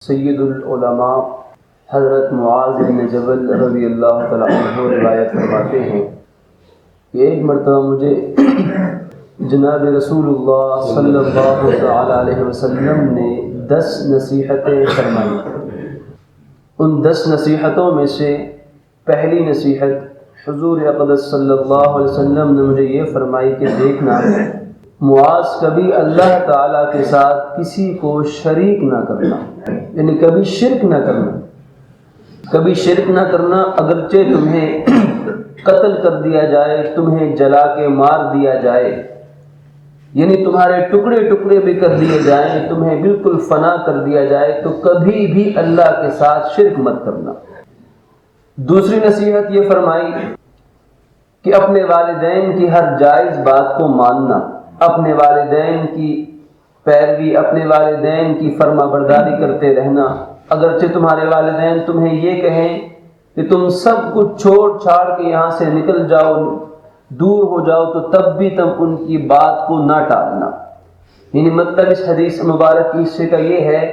سید العلماء حضرت معاذ بن جبل رضی اللہ تعالیٰ عنہ روایت فرماتے ہیں کہ ایک مرتبہ مجھے جناب رسول اللہ صلی اللہ تعالیٰ علیہ وسلم نے 10 نصیحتیں فرمائیں۔ ان 10 نصیحتوں میں سے پہلی نصیحت حضور اقدس صلی اللہ علیہ وسلم نے مجھے یہ فرمائی کہ دیکھنا معاذ کبھی اللہ تعالیٰ کے ساتھ کسی کو شریک نہ کرنا، یعنی کبھی شرک نہ کرنا، کبھی شرک نہ کرنا، اگرچہ تمہیں قتل کر دیا جائے، تمہیں جلا کے مار دیا جائے، یعنی تمہارے ٹکڑے ٹکڑے بھی کر دیے جائیں، تمہیں بالکل فنا کر دیا جائے، تو کبھی بھی اللہ کے ساتھ شرک مت کرنا۔ دوسری نصیحت یہ فرمائی کہ اپنے والدین کی ہر جائز بات کو ماننا، اپنے والدین کی پیروی، اپنے والدین کی فرما برداری کرتے رہنا، اگرچہ تمہارے والدین تمہیں یہ کہیں کہ تم سب کچھ چھوڑ چھاڑ کے یہاں سے نکل جاؤ، دور ہو جاؤ، تو تب بھی تم ان کی بات کو نہ ٹالنا۔ یعنی مطلب اس حدیث مبارک کی حصے کا یہ ہے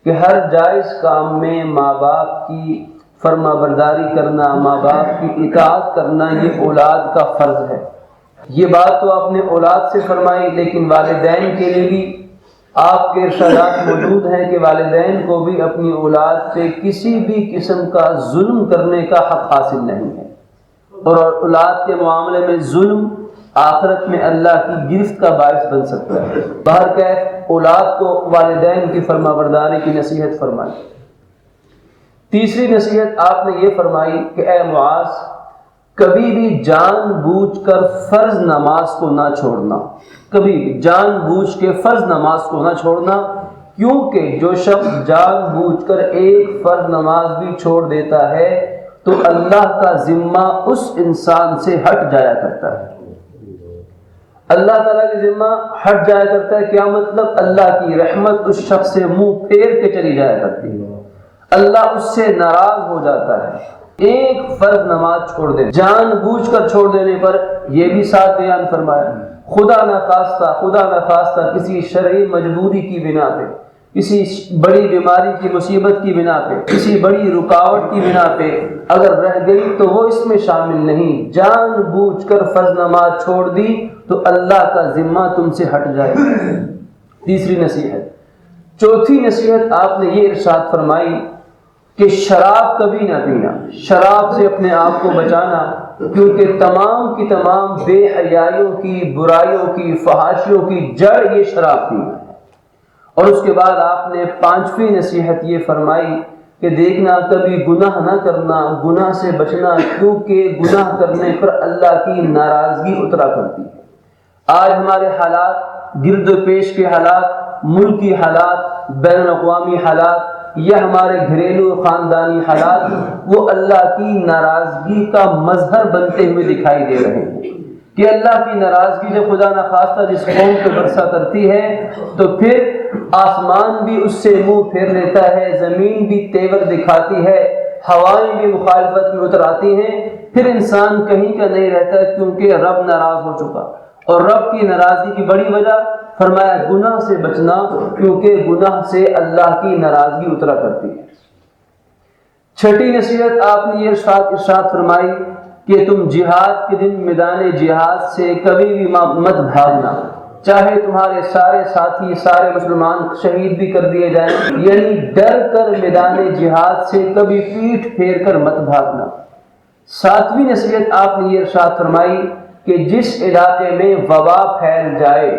کہ ہر جائز کام میں ماں باپ کی فرما برداری کرنا، ماں باپ کی اطاعت کرنا، یہ اولاد کا فرض ہے۔ یہ بات تو آپ نے اولاد سے فرمائی، لیکن والدین کے لیے بھی آپ کے ارشادات موجود ہیں کہ والدین کو بھی اپنی اولاد پہ کسی بھی قسم کا ظلم کرنے کا حق حاصل نہیں ہے، اور اولاد کے معاملے میں ظلم آخرت میں اللہ کی گرفت کا باعث بن سکتا ہے۔ بہرکیف اولاد کو والدین کی فرما برداری کی نصیحت فرمائی۔ تیسری نصیحت آپ نے یہ فرمائی کہ اے معاذ، کبھی بھی جان بوجھ کر فرض نماز کو نہ چھوڑنا، کبھی بھی جان بوجھ کے فرض نماز کو نہ چھوڑنا، کیونکہ جو شخص جان بوجھ کر ایک فرض نماز بھی چھوڑ دیتا ہے تو اللہ کا ذمہ اس انسان سے ہٹ جایا کرتا ہے۔ اللہ تعالیٰ کی ذمہ ہٹ جایا کرتا ہے، کیا مطلب؟ اللہ کی رحمت اس شخص سے منہ پھیر کے چلی جایا کرتی ہے، اللہ اس سے ناراض ہو جاتا ہے۔ ایک فرض نماز چھوڑ دے، جان بوجھ کر چھوڑ دینے پر یہ بھی ساتھ بیان فرمایا، خدا نخواستہ کسی شرعی مجبوری کی بنا پہ، کسی بڑی بیماری کی مصیبت کی بنا پہ، کسی بڑی رکاوٹ کی بنا پہ اگر رہ گئی تو وہ اس میں شامل نہیں۔ جان بوجھ کر فرض نماز چھوڑ دی تو اللہ کا ذمہ تم سے ہٹ جائے۔ تیسری نصیحت۔ چوتھی نصیحت آپ نے یہ ارشاد فرمائی کہ شراب کبھی نہ پینا، شراب سے اپنے آپ کو بچانا، کیونکہ تمام کی تمام بے حیائیوں کی، برائیوں کی، فحاشیوں کی جڑ یہ شراب پینا ہے۔ اور اس کے بعد آپ نے 5ویں نصیحت یہ فرمائی کہ دیکھنا کبھی گناہ نہ کرنا، گناہ سے بچنا، کیونکہ گناہ کرنے پر اللہ کی ناراضگی اترا کرتی ہے۔ آج ہمارے حالات، گرد و پیش کے حالات، ملکی حالات، بین الاقوامی حالات یا ہمارے گھریلو خاندانی حالات، وہ اللہ کی ناراضگی کا مظہر بنتے ہوئے دکھائی دے رہے ہیں کہ اللہ کی ناراضگی جب خدا نخواستہ جس قوم پہ برسا کرتی ہے تو پھر آسمان بھی اس سے منہ پھیر لیتا ہے، زمین بھی تیور دکھاتی ہے، ہوائیں بھی مخالفت میں اتر آتی ہیں، پھر انسان کہیں کا نہیں رہتا کیونکہ رب ناراض ہو چکا۔ اور رب کی ناراضگی کی بڑی وجہ فرمایا گناہ سے بچنا، کیونکہ گناہ سے اللہ کی ناراضگی اترا کرتی ہے۔ چھٹی نصیحت آپ نے یہ ارشاد فرمائی کہ تم جہاد کے دن میدان جہاد سے کبھی بھی مت بھاگنا، چاہے تمہارے سارے ساتھی، سارے مسلمان شہید بھی کر دیے جائیں، یعنی ڈر کر میدان جہاد سے کبھی پیٹھ پھیر کر مت بھاگنا۔ 7ویں نصیحت آپ نے یہ ارشاد فرمائی کہ جس علاقے میں وبا پھیل جائے،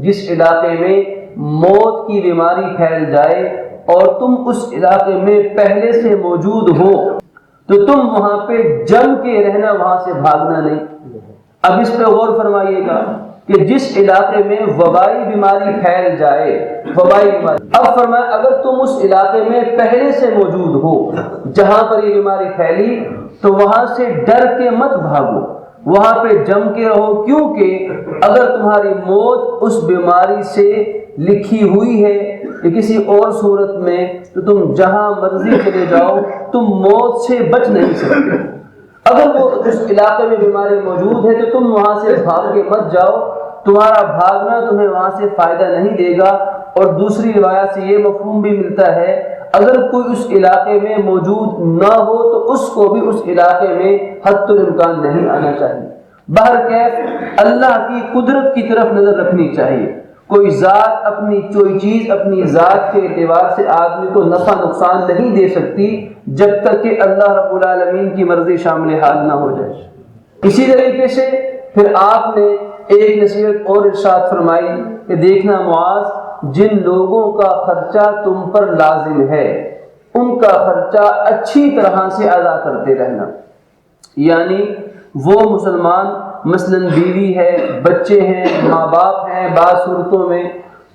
جس علاقے میں موت کی بیماری پھیل جائے اور تم اس علاقے میں پہلے سے موجود ہو تو تم وہاں پہ جم کے رہنا، وہاں سے بھاگنا نہیں۔ اب اس پہ غور فرمائیے گا کہ جس علاقے میں وبائی بیماری پھیل جائے، وبائی بیماری، اب فرمایا اگر تم اس علاقے میں پہلے سے موجود ہو جہاں پر یہ بیماری پھیلی تو وہاں سے ڈر کے مت بھاگو، وہاں پہ جم کے رہو، کیونکہ اگر تمہاری موت اس بیماری سے لکھی ہوئی ہے یا کسی اور صورت میں تو تم جہاں مرضی چلے جاؤ تم موت سے بچ نہیں سکتے۔ اگر وہ اس علاقے میں بیماری موجود ہے تو تم وہاں سے بھاگ کے مت جاؤ، تمہارا بھاگنا تمہیں وہاں سے فائدہ نہیں دے گا، اور دوسری روایت سے یہ مفہوم بھی ملتا ہے اگر کوئی اس علاقے میں موجود نہ ہو تو اس کو بھی اس علاقے میں حتی الامکان نہیں آنا چاہیے۔ بہرکیف اللہ کی قدرت کی طرف نظر رکھنی چاہیے۔ کوئی ذات کوئی چیز اپنی ذات کے اعتبار سے آدمی کو نفع نقصان نہیں دے سکتی جب تک کہ اللہ رب العالمین کی مرضی شامل حال نہ ہو جائے۔ اسی طریقے سے پھر آپ نے ایک نصیحت اور ارشاد فرمائی کہ دیکھنا معاذ، جن لوگوں کا خرچہ تم پر لازم ہے ان کا خرچہ اچھی طرح سے ادا کرتے رہنا، یعنی وہ مسلمان مثلاً بیوی ہے، بچے ہیں، ماں باپ ہیں، بعض صورتوں میں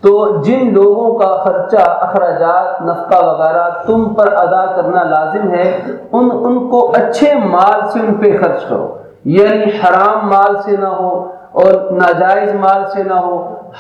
تو جن لوگوں کا خرچہ اخراجات نفقہ وغیرہ تم پر ادا کرنا لازم ہے ان کو اچھے مال سے ان پہ خرچ کرو، یعنی حرام مال سے نہ ہو اور ناجائز مال سے نہ ہو،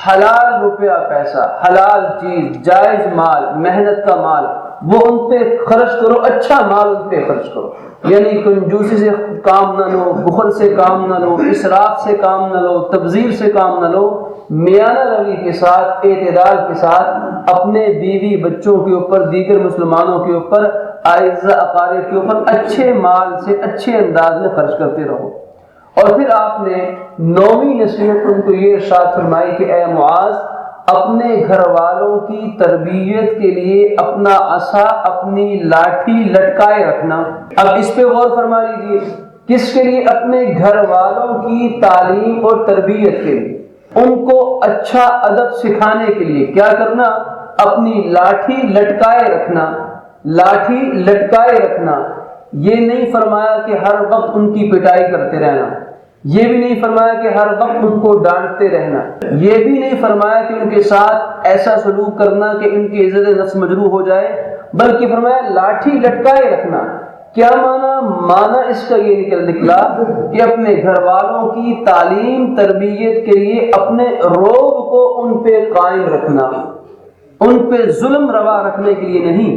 حلال روپیہ پیسہ، حلال چیز، جائز مال، محنت کا مال وہ ان پہ خرچ کرو، اچھا مال ان پہ خرچ کرو، یعنی کنجوسی سے کام نہ لو، بخل سے کام نہ لو، اسراف سے کام نہ لو، تبذیر سے کام نہ لو، میانہ روی کے ساتھ، اعتدال کے ساتھ اپنے بیوی بچوں کے اوپر، دیگر مسلمانوں کے اوپر، اعزاء اقارب کے اوپر اچھے مال سے اچھے انداز میں خرچ کرتے رہو۔ اور پھر آپ نے 9ویں نصیحت ان کو یہ ارشاد فرمائی کہ اے معاذ، اپنے گھر والوں کی تربیت کے لیے اپنا عصا، اپنی لاٹھی لٹکائے رکھنا۔ اب اس پہ غور فرما لیجیے، کس کے لیے؟ اپنے گھر والوں کی تعلیم اور تربیت کے لیے، ان کو اچھا ادب سکھانے کے لیے کیا کرنا؟ اپنی لاٹھی لٹکائے رکھنا۔ لاٹھی لٹکائے رکھنا، یہ نہیں فرمایا کہ ہر وقت ان کی پٹائی کرتے رہنا، یہ بھی نہیں فرمایا کہ ہر وقت ان کو ڈانٹتے رہنا، یہ بھی نہیں فرمایا کہ ان کے ساتھ ایسا سلوک کرنا کہ ان کی عزت نفس مجروح ہو جائے، بلکہ فرمایا لاٹھی لٹکائے رکھنا۔ کیا معنی اس کا یہ نکلا کہ اپنے گھر والوں کی تعلیم تربیت کے لیے اپنے روب کو ان پہ قائم رکھنا، ان پہ ظلم روا رکھنے کے لیے نہیں،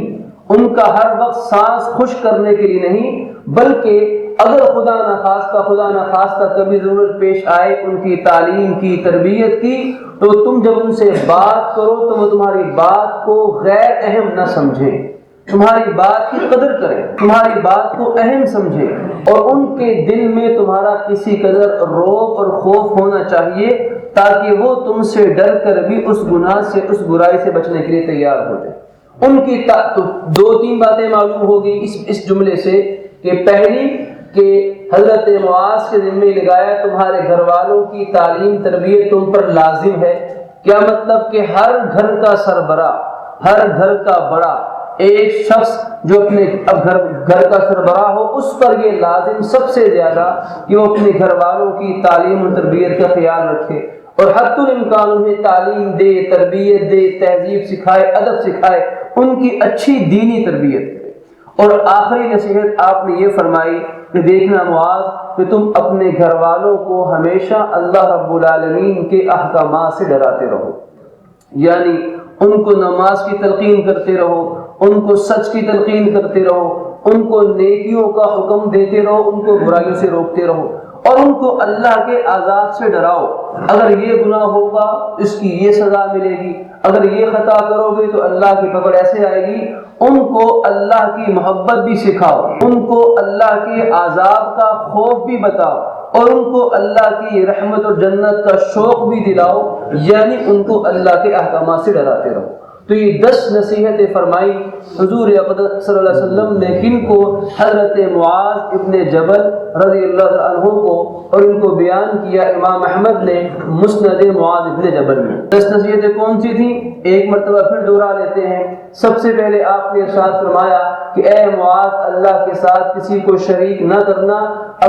ان کا ہر وقت سانس خشک کرنے کے لیے نہیں، بلکہ اگر خدا نخواستہ کبھی ضرورت پیش آئے ان کی تعلیم کی، تربیت کی، تو تم جب ان سے بات کرو تو وہ تمہاری بات کو غیر اہم نہ سمجھیں، تمہاری بات کی قدر کریں، تمہاری بات کو اہم سمجھیں، اور ان کے دل میں تمہارا کسی قدر رعب اور خوف ہونا چاہیے تاکہ وہ تم سے ڈر کر بھی اس گناہ سے، اس برائی سے بچنے کے لیے تیار ہو جائے۔ ان کی 2-3 باتیں معلوم ہوگی اس جملے سے، کہ پہلی کہ حضرت معاذ کے ذمہ لگایا تمہارے گھر والوں کی تعلیم تربیت تم پر لازم ہے۔ کیا مطلب؟ کہ ہر گھر کا سربراہ، ہر گھر کا بڑا، ایک شخص جو اپنے گھر کا سربراہ ہو، اس پر یہ لازم سب سے زیادہ کہ وہ اپنے گھر والوں کی تعلیم و تربیت کا خیال رکھے، اور حتی الامکان انہیں تعلیم دے، تربیت دے، تہذیب سکھائے، ادب سکھائے، ان کی اچھی دینی تربیت کرے۔ اور آخری نصیحت آپ نے یہ فرمائی کہ دیکھنا معاذ کہ تم اپنے گھر والوں کو ہمیشہ اللہ رب العالمین کے احکامات سے ڈراتے رہو، یعنی ان کو نماز کی تلقین کرتے رہو، ان کو سچ کی تلقین کرتے رہو، ان کو نیکیوں کا حکم دیتے رہو، ان کو برائیوں سے روکتے رہو، اور ان کو اللہ کے عذاب سے ڈراؤ۔ اگر یہ گناہ ہوگا اس کی یہ سزا ملے گی، اگر یہ خطا کرو گے تو اللہ کی پکڑ ایسے آئے گی۔ ان کو اللہ کی محبت بھی سکھاؤ، ان کو اللہ کے عذاب کا خوف بھی بتاؤ، اور ان کو اللہ کی رحمت اور جنت کا شوق بھی دلاؤ، یعنی ان کو اللہ کے احکامات سے ڈراتے رہو۔ تو یہ 10 نصیحتیں فرمائی حضور اقدس صلی اللہ علیہ وسلم نے، کن کو؟ حضرت معاذ ابن جبل رضی اللہ عنہ کو، اور ان کو بیان کیا امام احمد نے مسند معاذ ابن جبل میں۔ 10 نصیحتیں کون سی تھیں؟ ایک مرتبہ پھر دوہرا لیتے ہیں۔ سب سے پہلے آپ نے ارشاد فرمایا کہ اے معاذ، اللہ کے ساتھ کسی کو شریک نہ کرنا،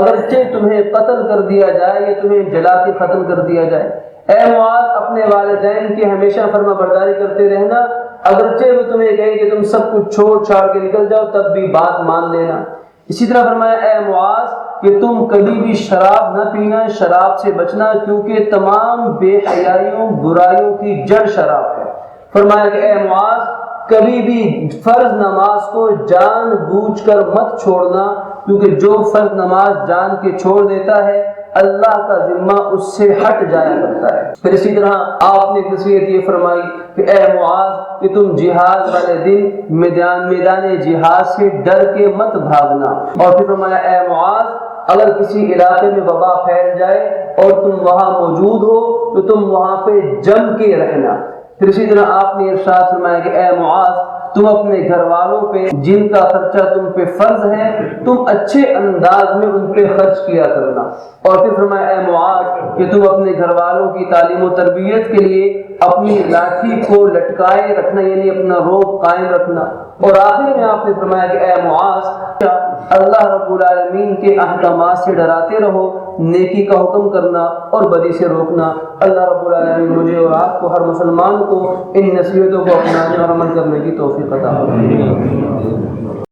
اگرچہ تمہیں قتل کر دیا جائے یا تمہیں جلا کے ختم کر دیا جائے۔ اے معاذ، اپنے والدین کی ہمیشہ فرما برداری کرتے رہنا، اگرچہ وہ تمہیں کہیں کہ تم سب کچھ چھوڑ چھاڑ کے نکل جاؤ تب بھی بات مان لینا۔ اسی طرح فرمایا اے معاذ کہ تم کبھی بھی شراب نہ پینا، شراب سے بچنا، کیونکہ تمام بے حیائیوں برائیوں کی جڑ شراب ہے۔ فرمایا کہ اے معاذ، کبھی بھی فرض نماز کو جان بوجھ کر مت چھوڑنا، کیونکہ جو فرض نماز جان کے چھوڑ دیتا ہے اللہ کا ذمہ اس سے ہٹ جایا کرتا ہے۔ پھر اسی طرح آپ نے نصیحت یہ فرمائی کہ اے معاذ کہ تم جہاد والے دن میدان جہاد سے ڈر کے مت بھاگنا. اور پھر فرمایا اے معاذ اگر کسی علاقے میں وبا پھیل جائے اور تم وہاں موجود ہو تو تم وہاں پہ جم کے رہنا. پھر اسی طرح آپ نے ارشاد فرمایا کہ اے معاذ تم اپنے گھر والوں پہ جن کا خرچہ تم پہ فرض ہے تم اچھے انداز میں ان پہ خرچ کیا کرنا. اور پھر فرمایا اے معاذ کہ تم اپنے گھر والوں کی تعلیم و تربیت کے لیے اپنی لاٹھی کو لٹکائے رکھنا یعنی اپنا روب قائم رکھنا. اور آخر میں آپ نے فرمایا کہ اے معاذ اللہ رب العالمین کے احکامات سے ڈراتے رہو, نیکی کا حکم کرنا اور بدی سے روکنا. اللہ رب العالمین مجھے اور آپ کو ہر مسلمان کو ان نصیحتوں کو اپنانے اور عمل کرنے کی توفیق عطا فرمائے.